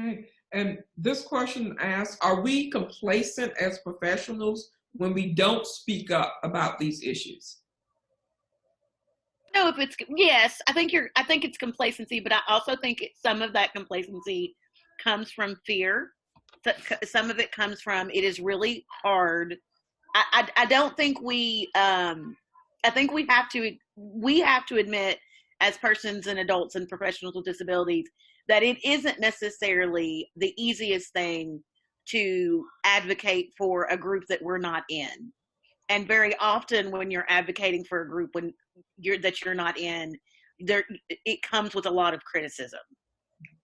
Okay. And this question asks, are we complacent as professionals when we don't speak up about these issues? No, if it's yes, I think it's complacency, but I also think some of that complacency comes from fear. Some of it comes from it is really hard. I don't think I think we have to admit as persons and adults and professionals with disabilities that it isn't necessarily the easiest thing to advocate for a group that we're not in. And very often when you're advocating for a group you're not in, there it comes with a lot of criticism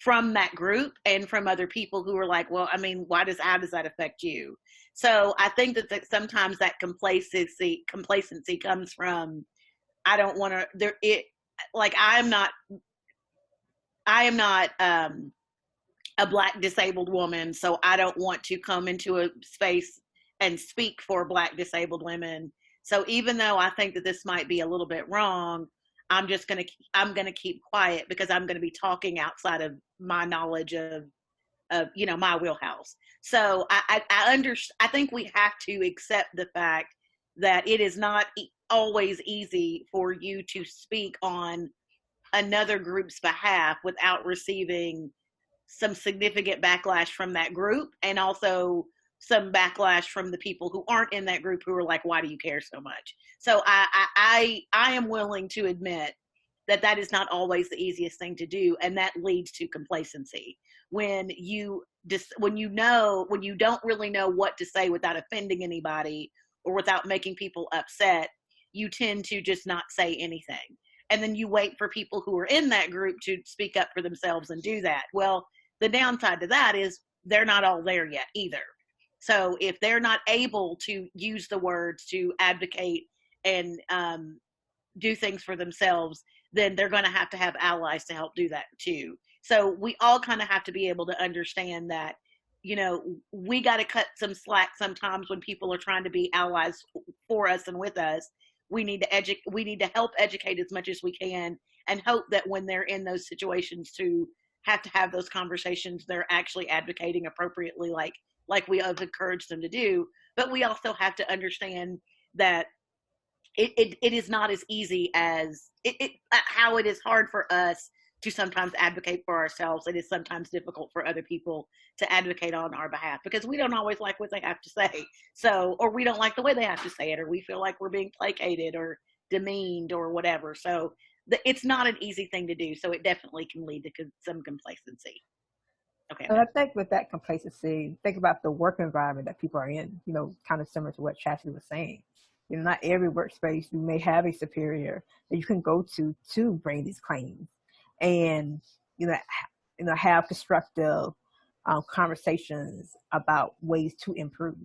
from that group and from other people who are like, well, I mean, how does that affect you? So I think that sometimes that complacency comes from, I don't want to there it like I am not a black disabled woman, so I don't want to come into a space and speak for black disabled women. So even though I think that this might be a little bit wrong, I'm gonna keep quiet because I'm gonna be talking outside of my knowledge of my wheelhouse. So I think we have to accept the fact that it is not always easy for you to speak on another group's behalf without receiving some significant backlash from that group, and also some backlash from the people who aren't in that group who are like, why do you care so much? So I am willing to admit that that is not always the easiest thing to do, and that leads to complacency when when you don't really know what to say without offending anybody or without making people upset. You tend to just not say anything, and then you wait for people who are in that group to speak up for themselves and do that. Well, the downside to that is they're not all there yet either. So if they're not able to use the words to advocate and do things for themselves, then they're going to have allies to help do that too. So we all kind of have to be able to understand that, we got to cut some slack sometimes when people are trying to be allies for us and with us. We need to help educate as much as we can, and hope that when they're in those situations to have those conversations, they're actually advocating appropriately, like we have encouraged them to do. But we also have to understand that it is not as easy as how it is hard for us to sometimes advocate for ourselves. It is sometimes difficult for other people to advocate on our behalf because we don't always like what they have to say. So, or we don't like the way they have to say it, or we feel like we're being placated or demeaned or whatever. So it's not an easy thing to do. So it definitely can lead to some complacency. Okay. And I think with that complacency, think about the work environment that people are in, kind of similar to what Chastity was saying. Not every workspace you may have a superior that you can go to bring these claims and, have constructive conversations about ways to improve.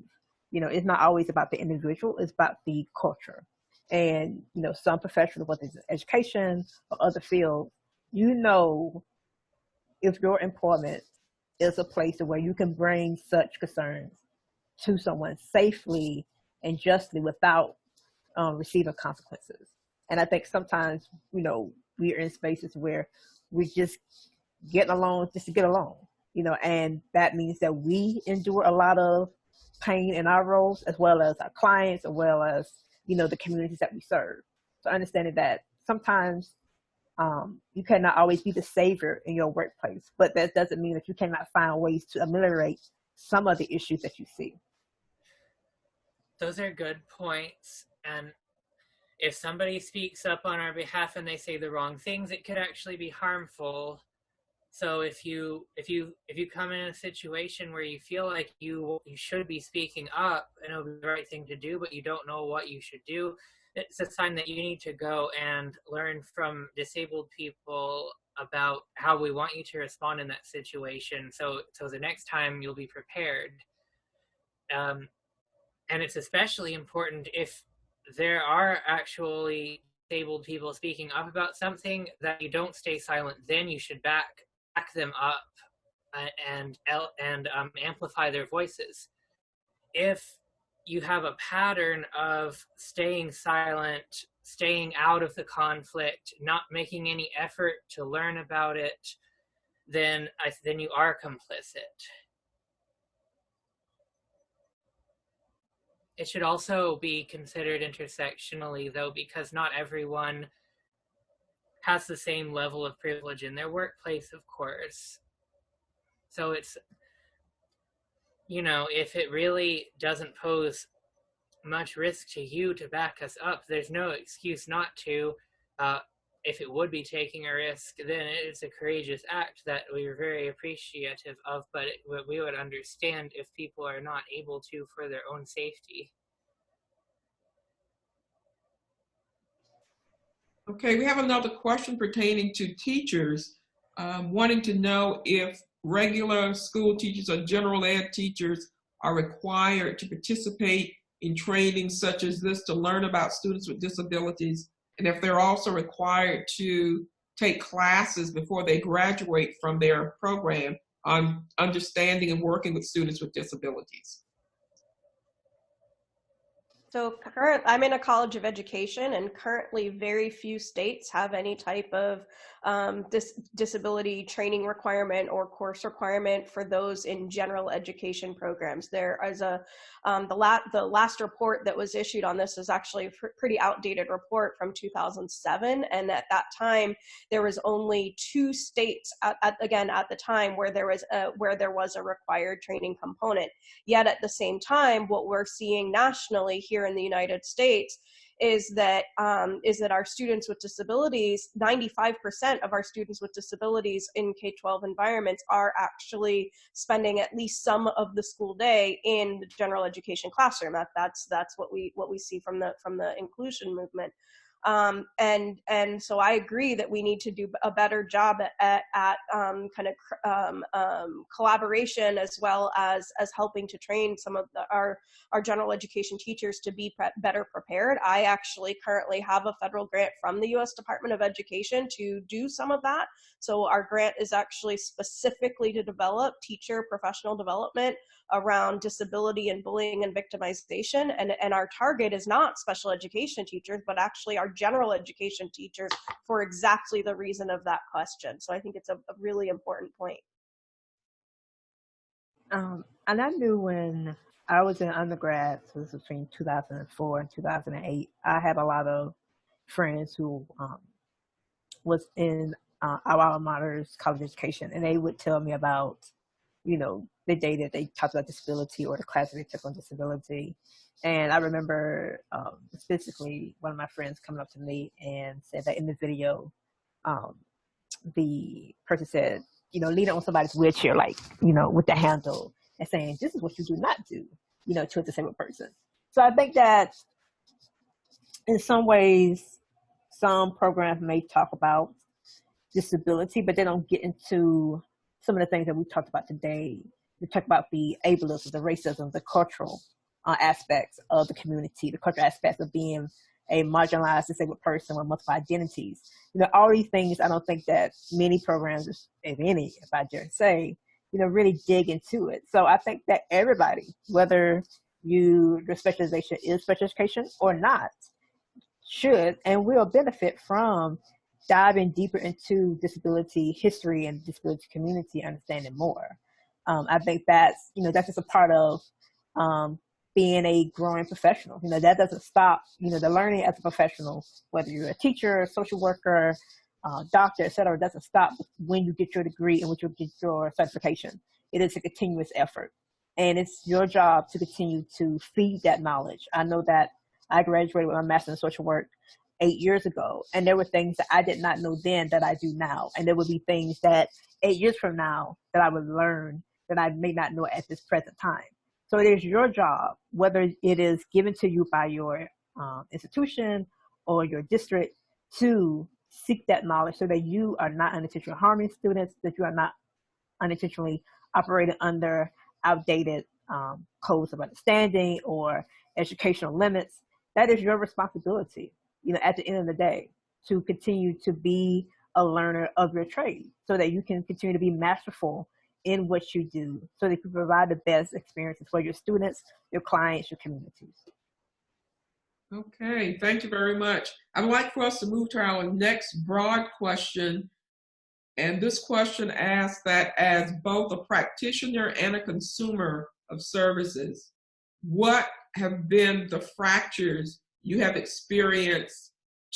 It's not always about the individual, it's about the culture. And, some professionals, whether it's education or other fields, if your employment is a place where you can bring such concerns to someone safely and justly without receiving consequences. And I think sometimes, we're in spaces where we just getting along just to get along, and that means that we endure a lot of pain in our roles as well as our clients, as well as, the communities that we serve. So understanding that sometimes you cannot always be the savior in your workplace, but that doesn't mean that you cannot find ways to ameliorate some of the issues that you see. Those are good points. And if somebody speaks up on our behalf and they say the wrong things, it could actually be harmful. So if you come in a situation where you feel like you should be speaking up and it'll be the right thing to do, but you don't know what you should do, it's a sign that you need to go and learn from disabled people about how we want you to respond in that situation. So the next time you'll be prepared. And it's especially important if there are actually disabled people speaking up about something, that you don't stay silent. Then you should back them up and amplify their voices. If you have a pattern of staying silent, staying out of the conflict, not making any effort to learn about it, then you are complicit. It should also be considered intersectionally, though, because not everyone has the same level of privilege in their workplace, of course. So it's, if it really doesn't pose much risk to you to back us up, there's no excuse not to. If it would be taking a risk, then it's a courageous act that we are very appreciative of, but we would understand if people are not able to for their own safety. Okay, we have another question pertaining to teachers, wanting to know if regular school teachers or general ed teachers are required to participate in training such as this to learn about students with disabilities, and if they're also required to take classes before they graduate from their program on understanding and working with students with disabilities. So I'm in a college of education, and currently very few states have any type of disability training requirement or course requirement for those in general education programs. There is the last report that was issued on this is actually a pretty outdated report from 2007, and at that time there was only 2 states at the time where there was a required training component. Yet at the same time, what we're seeing nationally here in the United States is that our students with disabilities, 95% of our students with disabilities in K-12 environments are actually spending at least some of the school day in the general education classroom. That's what we see from the inclusion movement. And so I agree that we need to do a better job at collaboration, as well as helping to train some of our general education teachers to be better prepared. I actually currently have a federal grant from the U.S. Department of Education to do some of that. So our grant is actually specifically to develop teacher professional development around disability and bullying and victimization. And our target is not special education teachers, but actually our general education teachers, for exactly the reason of that question. So I think it's a really important point. And I knew when I was in undergrad, so this was between 2004 and 2008, I had a lot of friends who was in our alma mater's college education, and they would tell me about, the day that they talked about disability or the class that they took on disability. And I remember specifically one of my friends coming up to me and said that in the video, the person said, leaning on somebody's wheelchair, like, with the handle, and saying, this is what you do not do, to a disabled person. So I think that in some ways, some programs may talk about disability, but they don't get into some of the things that we talked about today. We talked about the ableism, the racism, the cultural aspects of the community, the cultural aspects of being a marginalized disabled person with multiple identities. All these things, I don't think that many programs, if any, if I dare say, really dig into it. So I think that everybody, whether your specialization is special education or not, should and will benefit from diving deeper into disability history and disability community, understanding more. I think that's just a part of being a growing professional. That doesn't stop, the learning as a professional, whether you're a teacher, social worker, doctor, et cetera, doesn't stop when you get your degree and when you get your certification. It is a continuous effort. And it's your job to continue to feed that knowledge. I know that I graduated with my master's in social work 8 years ago, and there were things that I did not know then that I do now. And there would be things that 8 years from now that I would learn that I may not know at this present time. So it is your job, whether it is given to you by your institution or your district, to seek that knowledge so that you are not unintentionally harming students, that you are not unintentionally operating under outdated codes of understanding or educational limits. That is your responsibility, at the end of the day, to continue to be a learner of your trade so that you can continue to be masterful in what you do, so that you provide the best experiences for your students, your clients, your communities. Okay, thank you very much. I'd like for us to move to our next broad question. And this question asks that as both a practitioner and a consumer of services, what have been the fractures you have experienced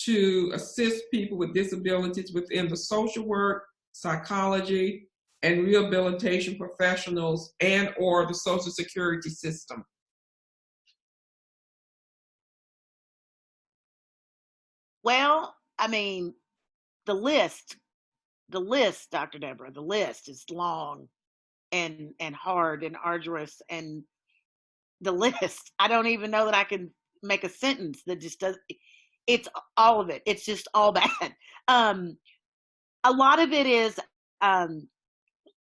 to assist people with disabilities within the social work, psychology, and rehabilitation professionals and or the Social Security system? Well, I mean, the list, Dr. Deborah, the list is long and hard and arduous, and the list, I don't even know that I can make a sentence that just does. It's all of it. It's just all bad. A lot of it is, oh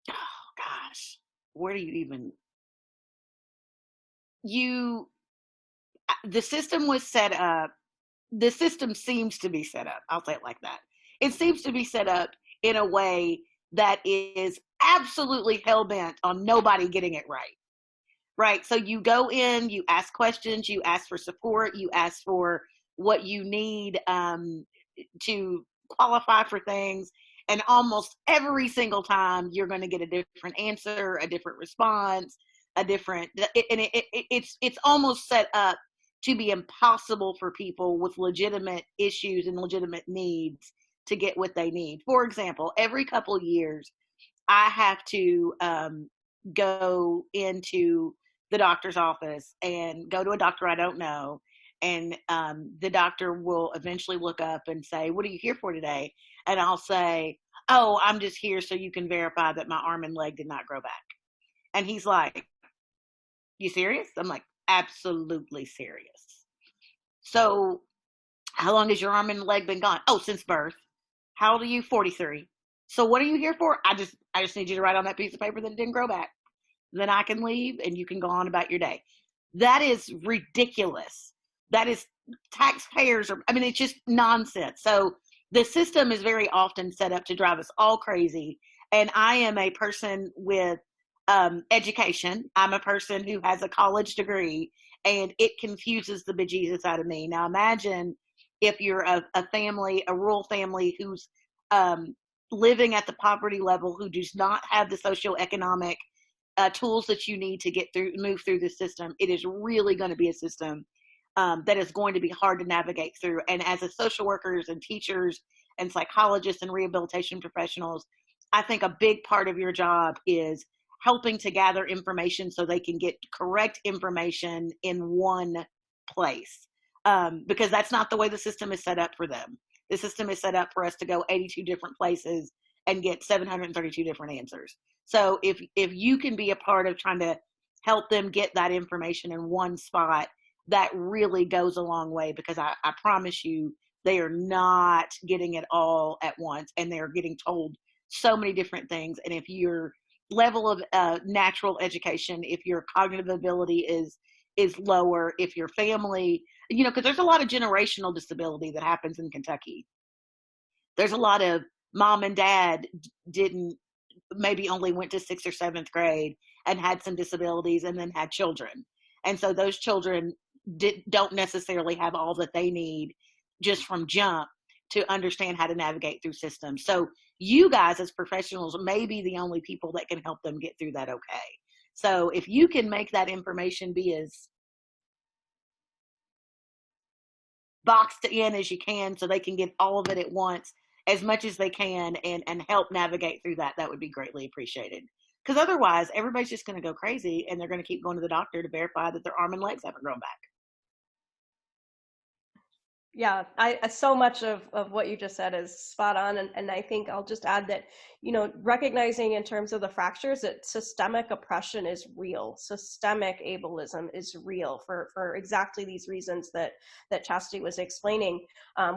gosh, where do you even? The system was set up. The system seems to be set up. I'll say it like that. It seems to be set up in a way that is absolutely hell bent on nobody getting it right. Right. So you go in, you ask questions, you ask for support, you ask for what you need to qualify for things. And almost every single time you're going to get a different answer, a different response, it's almost set up to be impossible for people with legitimate issues and legitimate needs to get what they need. For example, every couple of years, I have to go into the doctor's office and go to a doctor I don't know. And the doctor will eventually look up and say, "What are you here for today?" And I'll say, "Oh, I'm just here so you can verify that my arm and leg did not grow back." And he's like, "You serious?" I'm like, "Absolutely serious." So, how long has your arm and leg been gone? "Oh, since birth." "How old are you?" 43. "So what are you here for?" I just need you to write on that piece of paper that it didn't grow back. Then I can leave and you can go on about your day. That is ridiculous. That is taxpayers I mean, it's just nonsense. So the system is very often set up to drive us all crazy. And I am a person with education. I'm a person who has a college degree, and it confuses the bejesus out of me. Now imagine if you're a family, a rural family who's living at the poverty level, who does not have the socioeconomic tools that you need to move through the system. It is really going to be a system that is going to be hard to navigate through. And as a social workers and teachers and psychologists and rehabilitation professionals, I think a big part of your job is helping to gather information so they can get correct information in one place. Because that's not the way the system is set up for them. The system is set up for us to go 82 different places and get 732 different answers. So if you can be a part of trying to help them get that information in one spot, that really goes a long way, because I promise you, they are not getting it all at once, and they're getting told so many different things. And if your level of natural education, if your cognitive ability is lower, if your family, because there's a lot of generational disability that happens in Kentucky. There's a lot of mom and dad maybe only went to 6th or 7th grade and had some disabilities and then had children. And so those children don't necessarily have all that they need just from jump to understand how to navigate through systems. So you guys as professionals may be the only people that can help them get through that okay. So if you can make that information be as boxed in as you can so they can get all of it at once, as much as they can, and help navigate through that would be greatly appreciated. Because otherwise, everybody's just going to go crazy, and they're going to keep going to the doctor to verify that their arm and legs haven't grown back. Yeah, so much of what you just said is spot on. And I think I'll just add that, recognizing in terms of the fractures that systemic oppression is real. Systemic ableism is real for exactly these reasons that Chastity was explaining.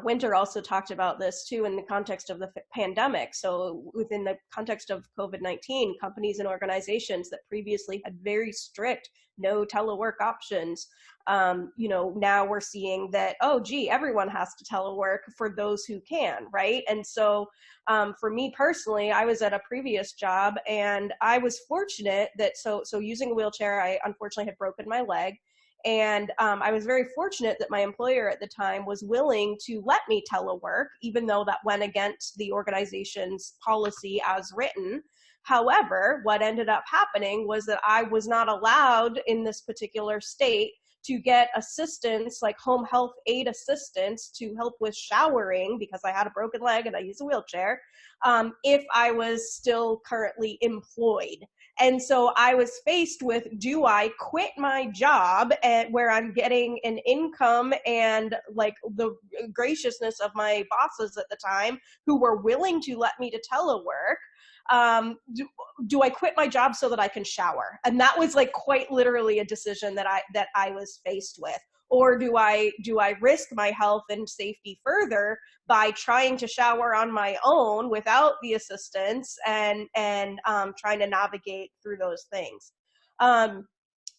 Winter also talked about this too in the context of the pandemic. So within the context of COVID-19, companies and organizations that previously had very strict no telework options, now we're seeing that, oh, gee, everyone has to telework for those who can, right? And so for me personally, I was at a previous job, and I was fortunate that, so using a wheelchair, I unfortunately had broken my leg. And I was very fortunate that my employer at the time was willing to let me telework, even though that went against the organization's policy as written. However, what ended up happening was that I was not allowed in this particular state to get assistance, like home health aid assistance to help with showering because I had a broken leg and I use a wheelchair, if I was still currently employed. And so I was faced with, do I quit my job where I'm getting an income and like the graciousness of my bosses at the time who were willing to let me to telework? Do I quit my job so that I can shower? And that was like quite literally a decision that I was faced with. Or do I risk my health and safety further by trying to shower on my own without the assistance and trying to navigate through those things?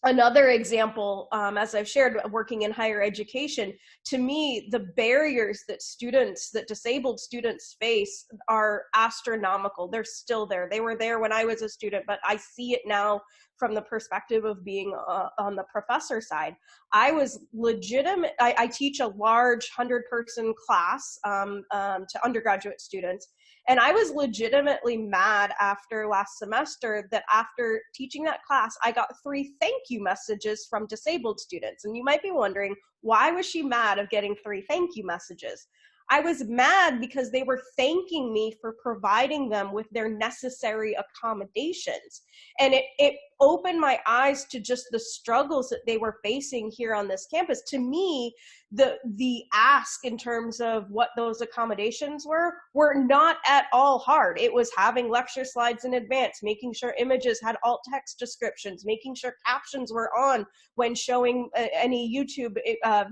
Another example, as I've shared, working in higher education, to me, the barriers that disabled students face are astronomical. They're still there. They were there when I was a student, but I see it now from the perspective of being on the professor side. I was legitimate. I teach a large 100-person class to undergraduate students. And I was legitimately mad after last semester that after teaching that class, I got 3 thank you messages from disabled students. And you might be wondering, why was she mad of getting 3 thank you messages? I was mad because they were thanking me for providing them with their necessary accommodations. And it opened my eyes to just the struggles that they were facing here on this campus. To me, the ask in terms of what those accommodations were not at all hard. It was having lecture slides in advance, making sure images had alt text descriptions, making sure captions were on when showing any YouTube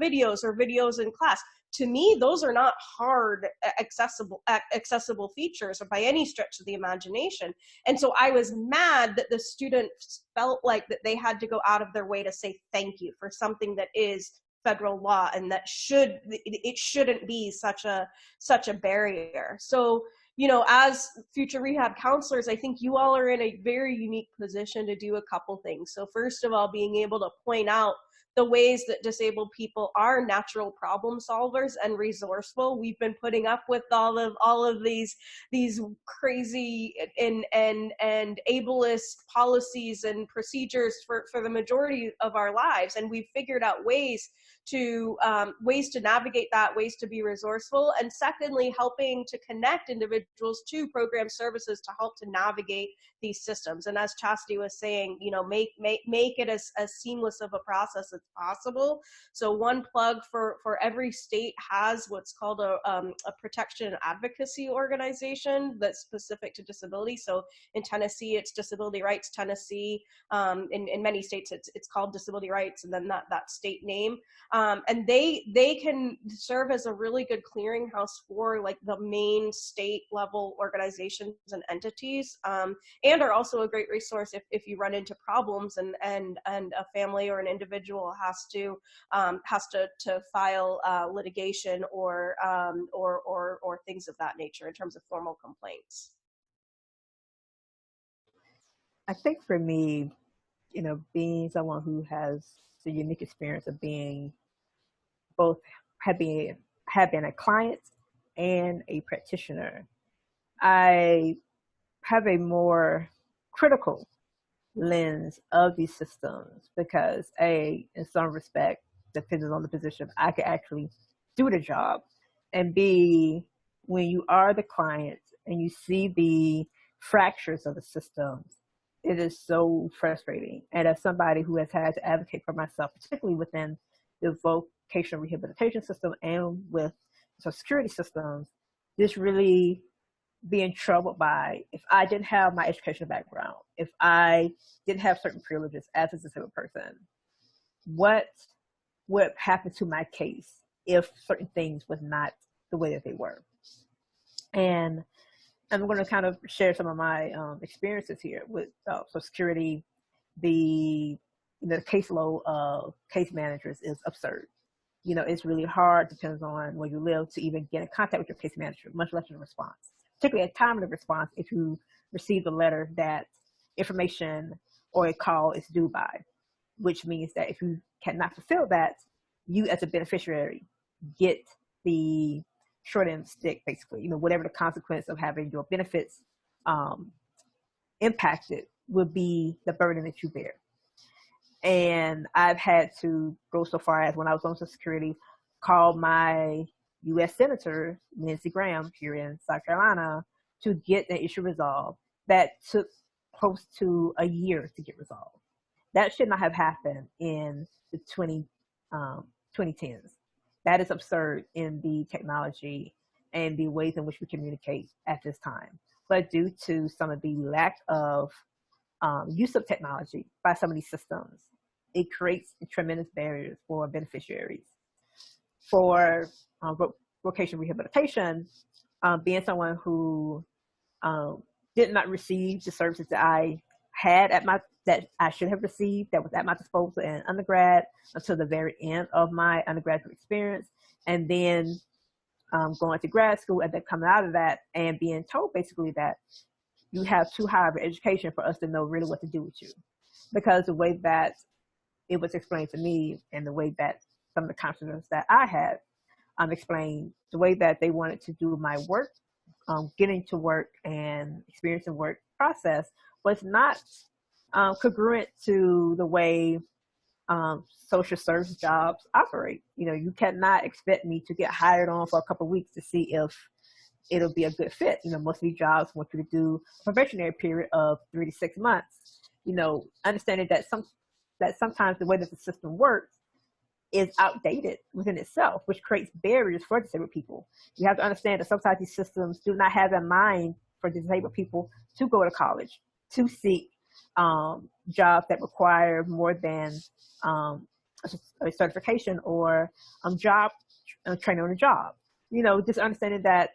videos or videos in class. To me, those are not hard accessible features by any stretch of the imagination. And so I was mad that the students felt like that they had to go out of their way to say thank you for something that is federal law and that it shouldn't be such a barrier. So, you know, as future rehab counselors, I think you all are in a very unique position to do a couple things. So first of all, being able to point out the ways that disabled people are natural problem solvers and resourceful. We've been putting up with all of these crazy and ableist policies and procedures for the majority of our lives, and we've figured out ways to navigate that, ways to be resourceful, and secondly, helping to connect individuals to program services to help to navigate these systems. And as Chastity was saying, you know, make it as seamless of a process as possible. So one plug for every state has what's called a protection and advocacy organization that's specific to disability. So in Tennessee, it's Disability Rights Tennessee. In many states, it's called Disability Rights, and then that state name. And they can serve as a really good clearinghouse for like the main state level organizations and entities, and are also a great resource if you run into problems and a family or an individual has to file litigation or things of that nature in terms of formal complaints. I think for me, you know, being someone who has the unique experience of being both have been a client and a practitioner, I have a more critical lens of these systems because A, in some respect, depending on the position, I could actually do the job. And B, when you are the client and you see the fractures of the systems, it is so frustrating. And as somebody who has had to advocate for myself, particularly within the vocational rehabilitation system and with Social Security systems, this really being troubled by, if I didn't have my educational background, if I didn't have certain privileges as a disabled person, what would happen to my case if certain things was not the way that they were? And I'm going to kind of share some of my experiences here with Social Security. The caseload of case managers is absurd. You know, it's really hard, depends on where you live, to even get in contact with your case manager, much less a response. Particularly a timely response if you receive a letter that information or a call is due by, which means that if you cannot fulfill that, you as a beneficiary get the short end of the stick, basically. You know, whatever the consequence of having your benefits impacted would be the burden that you bear. And I've had to go so far as, when I was on Social Security, call my U.S. Senator, Lindsey Graham, here in South Carolina, to get the issue resolved. That took close to a year to get resolved. That should not have happened in the 2010s. That is absurd in the technology and the ways in which we communicate at this time. But due to some of the lack of use of technology by some of these systems, it creates tremendous barriers for beneficiaries. For vocational rehabilitation, being someone who did not receive the services that I had that I should have received, that was at my disposal in undergrad until the very end of my undergraduate experience, and then going to grad school and then coming out of that and being told basically that you have too high of an education for us to know really what to do with you. Because the way that it was explained to me, and the way that some of the counselors that I had explained, the way that they wanted to do my work, getting to work and experiencing work process, was not congruent to the way social service jobs operate. You know, you cannot expect me to get hired on for a couple of weeks to see if it'll be a good fit. You know, most of these jobs want you to do a probationary period of 3 to 6 months. You know, understanding that sometimes the way that the system works is outdated within itself, which creates barriers for disabled people. You have to understand that sometimes these systems do not have in mind for disabled people to go to college, to seek jobs that require more than a certification or job training on the job. You know, just understanding that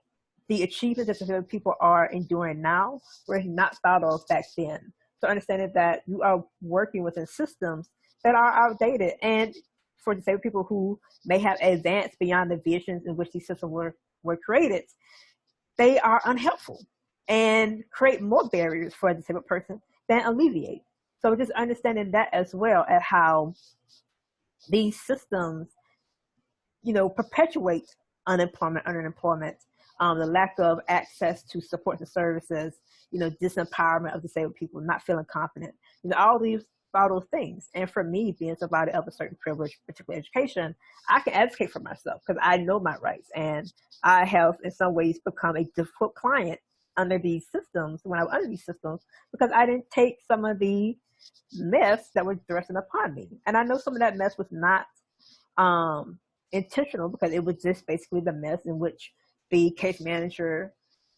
the achievements that disabled people are enduring now were not thought of back then. So understanding that you are working within systems that are outdated, and for disabled people who may have advanced beyond the visions in which these systems were created, they are unhelpful and create more barriers for a disabled person than alleviate. So just understanding that as well, at how these systems, you know, perpetuate unemployment, underemployment, the lack of access to support and services, you know, disempowerment of disabled people, not feeling confident, you know, all those things. And for me, being somebody of a certain privilege, particularly education, I can advocate for myself because I know my rights, and I have in some ways become a difficult client under these systems, when I was under these systems, because I didn't take some of the mess that was thrusting upon me. And I know some of that mess was not intentional, because it was just basically the mess in which the case manager,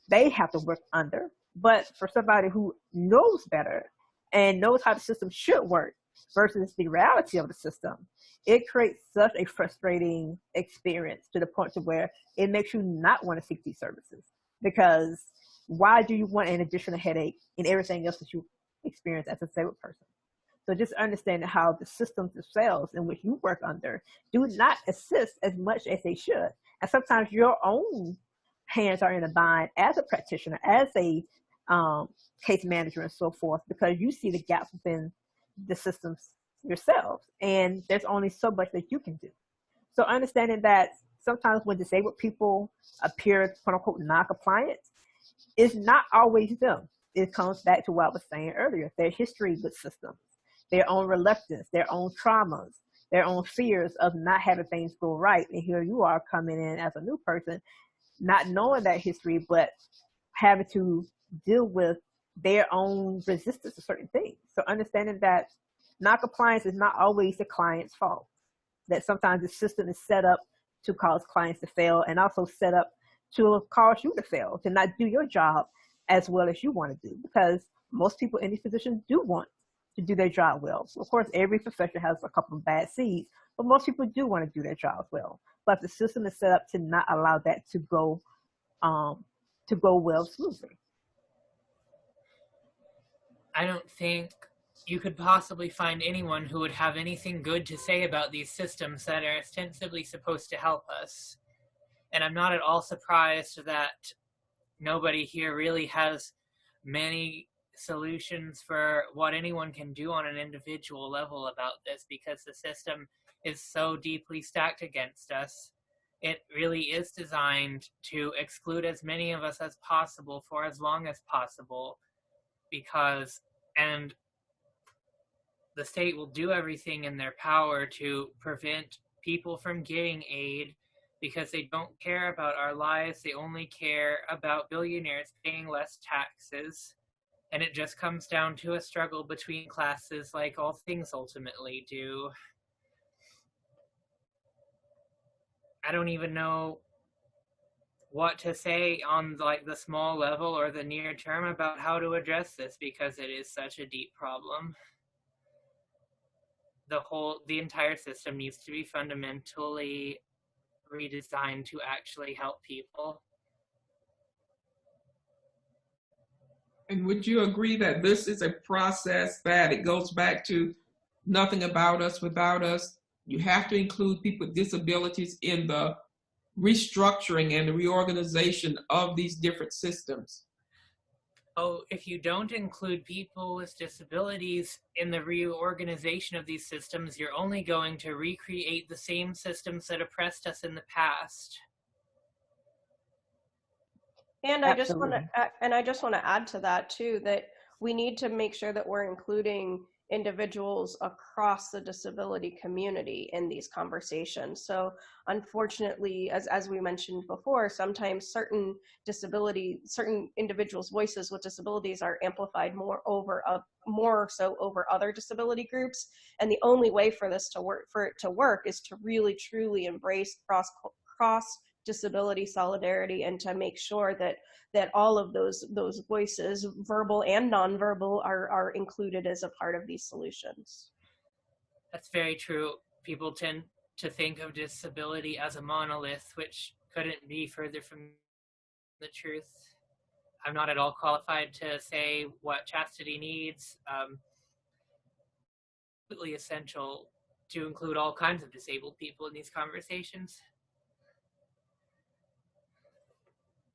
they have to work under. But for somebody who knows better and knows how the system should work versus the reality of the system, it creates such a frustrating experience to the point to where it makes you not want to seek these services. Because why do you want an additional headache in everything else that you experience as a disabled person? So just understanding how the systems themselves in which you work under do not assist as much as they should. And sometimes your own hands are in a bind as a practitioner, as a case manager and so forth, because you see the gaps within the systems yourselves. And there's only so much that you can do. So understanding that sometimes when disabled people appear, quote unquote, non-compliant, it's not always them. It comes back to what I was saying earlier, their history with systems, their own reluctance, their own traumas, their own fears of not having things go right. And here you are coming in as a new person, not knowing that history, but having to deal with their own resistance to certain things. So understanding that non-compliance is not always the client's fault, that sometimes the system is set up to cause clients to fail, and also set up to cause you to fail, to not do your job as well as you want to do, because most people in these positions do want to do their job well. So of course, every profession has a couple of bad seeds, but most people do want to do their jobs well. But the system is set up to not allow that to go well smoothly. I don't think you could possibly find anyone who would have anything good to say about these systems that are ostensibly supposed to help us. And I'm not at all surprised that nobody here really has many solutions for what anyone can do on an individual level about this, because the system is so deeply stacked against us. It really is designed to exclude as many of us as possible for as long as possible, and the state will do everything in their power to prevent people from getting aid because they don't care about our lives. They only care about billionaires paying less taxes. And it just comes down to a struggle between classes, like all things ultimately do. I don't even know what to say on like the small level or the near term about how to address this, because it is such a deep problem. The entire system needs to be fundamentally redesigned to actually help people. And would you agree that this is a process that it goes back to nothing about us without us? You have to include people with disabilities in the restructuring and the reorganization of these different systems. Oh, if you don't include people with disabilities in the reorganization of these systems, you're only going to recreate the same systems that oppressed us in the past. And I just want to add to that too, that we need to make sure that we're including individuals across the disability community in these conversations. So unfortunately, as we mentioned before, sometimes certain individuals' voices with disabilities are amplified more so over other disability groups. And the only way for it to work is to really truly embrace cross disability solidarity, and to make sure that all of those voices, verbal and nonverbal, are included as a part of these solutions. That's very true. People tend to think of disability as a monolith, which couldn't be further from the truth. I'm not at all qualified to say what chastity needs. Completely essential to include all kinds of disabled people in these conversations.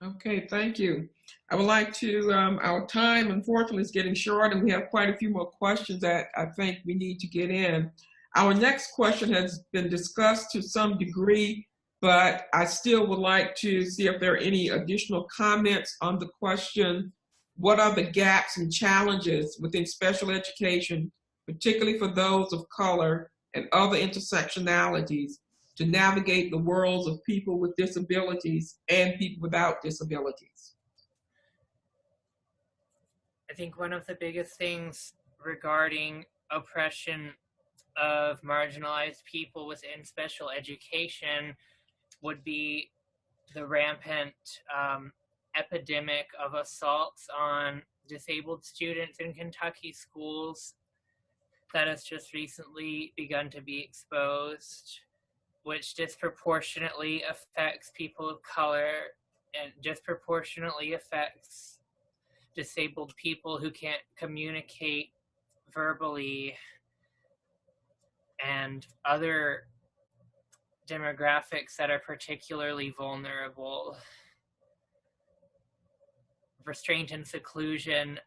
Okay, thank you. I would like to, our time unfortunately is getting short, and we have quite a few more questions that I think we need to get in. Our next question has been discussed to some degree, but I still would like to see if there are any additional comments on the question: what are the gaps and challenges within special education, particularly for those of color and other intersectionalities, to navigate the worlds of people with disabilities and people without disabilities? I think one of the biggest things regarding oppression of marginalized people within special education would be the rampant epidemic of assaults on disabled students in Kentucky schools that has just recently begun to be exposed, which disproportionately affects people of color and disproportionately affects disabled people who can't communicate verbally, and other demographics that are particularly vulnerable. Restraint and seclusion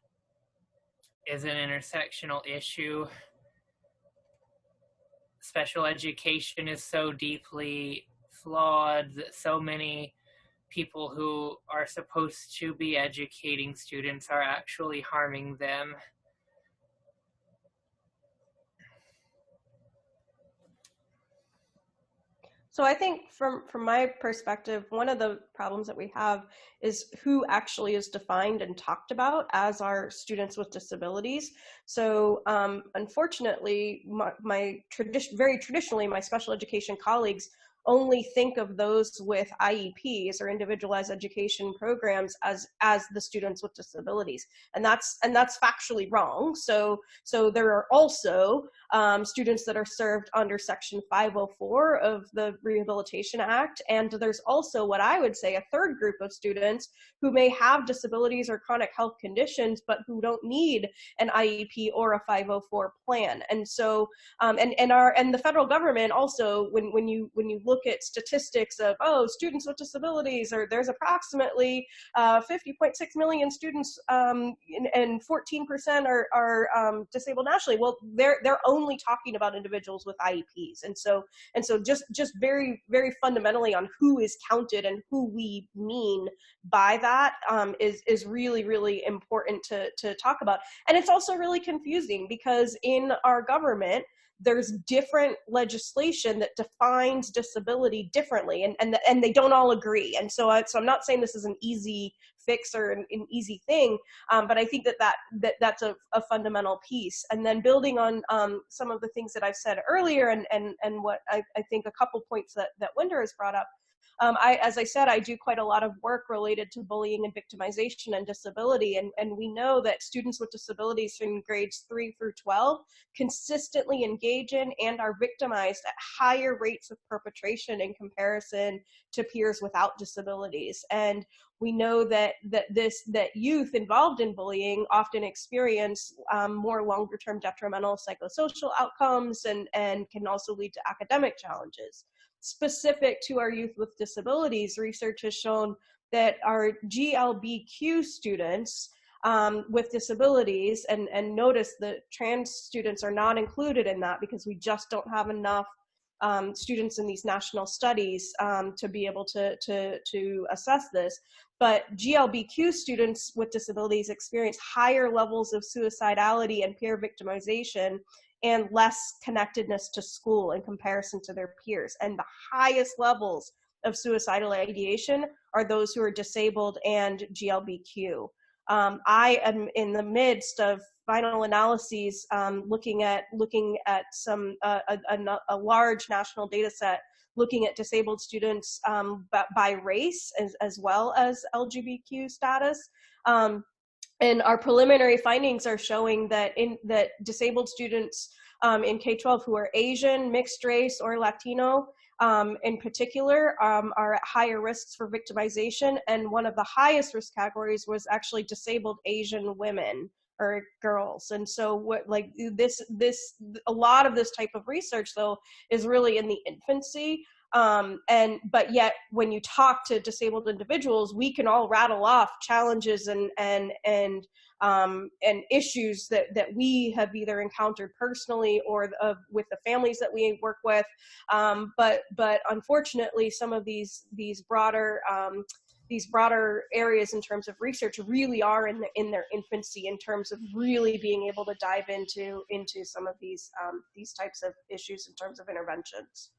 is an intersectional issue. Special education is so deeply flawed that so many people who are supposed to be educating students are actually harming them. So I think from my perspective, one of the problems that we have is who actually is defined and talked about as our students with disabilities. So unfortunately, very traditionally, my special education colleagues only think of those with IEPs or individualized education programs as the students with disabilities, and that's factually wrong. So there are also students that are served under Section 504 of the Rehabilitation Act, and there's also what I would say a third group of students who may have disabilities or chronic health conditions, but who don't need an IEP or a 504 plan. And so and the federal government also, when you look at statistics of, oh, students with disabilities, or there's approximately 50.6 million students, and 14% are disabled nationally. Well, they're only talking about individuals with IEPs, and so just very, very fundamentally on who is counted and who we mean by that is really, really important to talk about. And it's also really confusing because in our government, there's different legislation that defines disability differently, and they don't all agree. And so I'm not saying this is an easy fix or an easy thing, but I think that's a fundamental piece. And then building on some of the things that I've said earlier, and what I think a couple points that Winder has brought up. As I said, I do quite a lot of work related to bullying and victimization and disability. And we know that students with disabilities in grades 3 through 12 consistently engage in and are victimized at higher rates of perpetration in comparison to peers without disabilities. And we know that youth involved in bullying often experience more longer-term detrimental psychosocial outcomes and can also lead to academic challenges. Specific to our youth with disabilities, research has shown that our GLBQ students with disabilities, and notice that trans students are not included in that because we just don't have enough students in these national studies to be able to assess this. But GLBQ students with disabilities experience higher levels of suicidality and peer victimization and less connectedness to school in comparison to their peers. And the highest levels of suicidal ideation are those who are disabled and GLBQ. I am in the midst of final analyses looking at some a large national data set looking at disabled students by race as well as LGBTQ status. And our preliminary findings are showing that disabled students in K-12 who are Asian, mixed race, or Latino in particular are at higher risks for victimization. And one of the highest risk categories was actually disabled Asian women or girls. And so what, like a lot of this type of research though is really in the infancy. But yet when you talk to disabled individuals, we can all rattle off challenges and issues that we have either encountered personally or with the families that we work with. But unfortunately, some of these broader areas in terms of research really are in their infancy in terms of really being able to dive into some of these types of issues in terms of interventions.